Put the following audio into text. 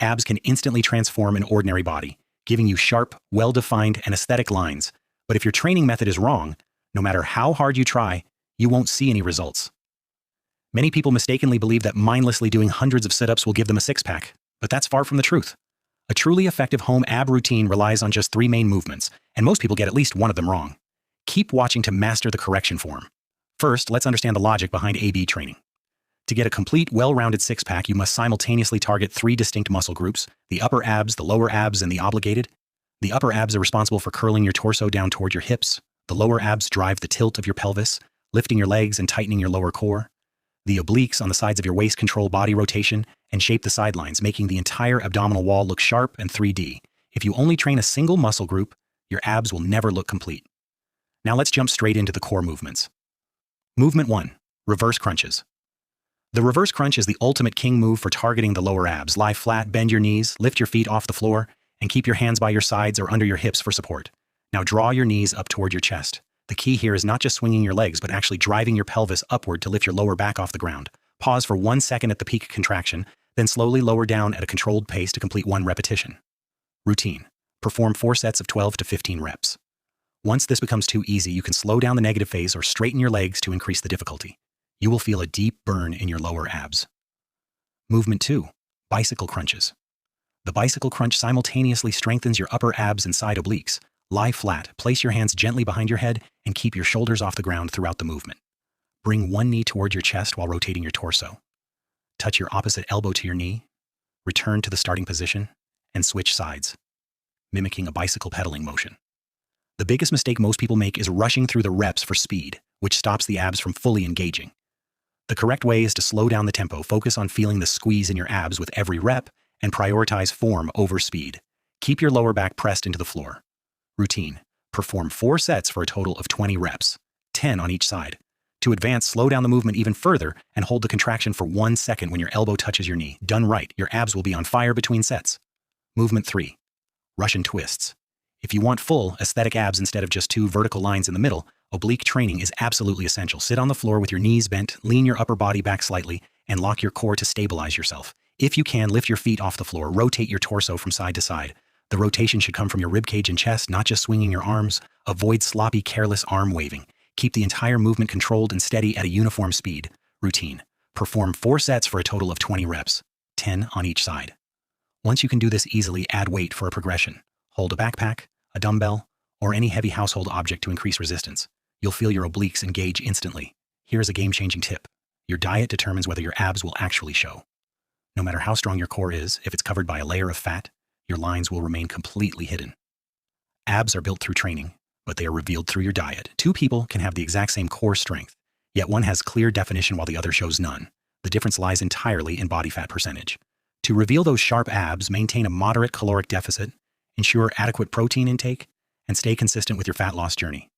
Abs can instantly transform an ordinary body, giving you sharp, well-defined, and aesthetic lines. But if your training method is wrong, no matter how hard you try, you won't see any results. Many people mistakenly believe that mindlessly doing hundreds of sit-ups will give them a six-pack, but that's far from the truth. A truly effective home ab routine relies on just 3 main movements, and most people get at least one of them wrong. Keep watching to master the correction form. First, let's understand the logic behind AB training. To get a complete, well-rounded six-pack, you must simultaneously target 3 distinct muscle groups: the upper abs, the lower abs, and the obligated. The upper abs are responsible for curling your torso down toward your hips. The lower abs drive the tilt of your pelvis, lifting your legs and tightening your lower core. The obliques on the sides of your waist control body rotation and shape the sidelines, making the entire abdominal wall look sharp and 3D. If you only train a single muscle group, your abs will never look complete. Now let's jump straight into the core movements. Movement 1. Reverse crunches. The reverse crunch is the ultimate king move for targeting the lower abs. Lie flat, bend your knees, lift your feet off the floor, and keep your hands by your sides or under your hips for support. Now draw your knees up toward your chest. The key here is not just swinging your legs, but actually driving your pelvis upward to lift your lower back off the ground. Pause for 1 second at the peak contraction, then slowly lower down at a controlled pace to complete 1 repetition. Routine. Perform 4 sets of 12 to 15 reps. Once this becomes too easy, you can slow down the negative phase or straighten your legs to increase the difficulty. You will feel a deep burn in your lower abs. Movement 2. Bicycle crunches. The bicycle crunch simultaneously strengthens your upper abs and side obliques. Lie flat, place your hands gently behind your head, and keep your shoulders off the ground throughout the movement. Bring one knee toward your chest while rotating your torso. Touch your opposite elbow to your knee, return to the starting position, and switch sides, mimicking a bicycle pedaling motion. The biggest mistake most people make is rushing through the reps for speed, which stops the abs from fully engaging. The correct way is to slow down the tempo, focus on feeling the squeeze in your abs with every rep, and prioritize form over speed. Keep your lower back pressed into the floor. Routine. Perform 4 sets for a total of 20 reps, 10 on each side. To advance, slow down the movement even further and hold the contraction for 1 second when your elbow touches your knee. Done right, your abs will be on fire between sets. Movement 3. Russian twists. If you want full, aesthetic abs instead of just 2 vertical lines in the middle, oblique training is absolutely essential. Sit on the floor with your knees bent, lean your upper body back slightly, and lock your core to stabilize yourself. If you can, lift your feet off the floor, rotate your torso from side to side. The rotation should come from your ribcage and chest, not just swinging your arms. Avoid sloppy, careless arm waving. Keep the entire movement controlled and steady at a uniform speed. Routine. Perform 4 sets for a total of 20 reps, 10 on each side. Once you can do this easily, add weight for a progression. Hold a backpack, a dumbbell, or any heavy household object to increase resistance. You'll feel your obliques engage instantly. Here's a game-changing tip. Your diet determines whether your abs will actually show. No matter how strong your core is, if it's covered by a layer of fat, your lines will remain completely hidden. Abs are built through training, but they are revealed through your diet. 2 people can have the exact same core strength, yet one has clear definition while the other shows none. The difference lies entirely in body fat percentage. To reveal those sharp abs, maintain a moderate caloric deficit, ensure adequate protein intake, and stay consistent with your fat loss journey.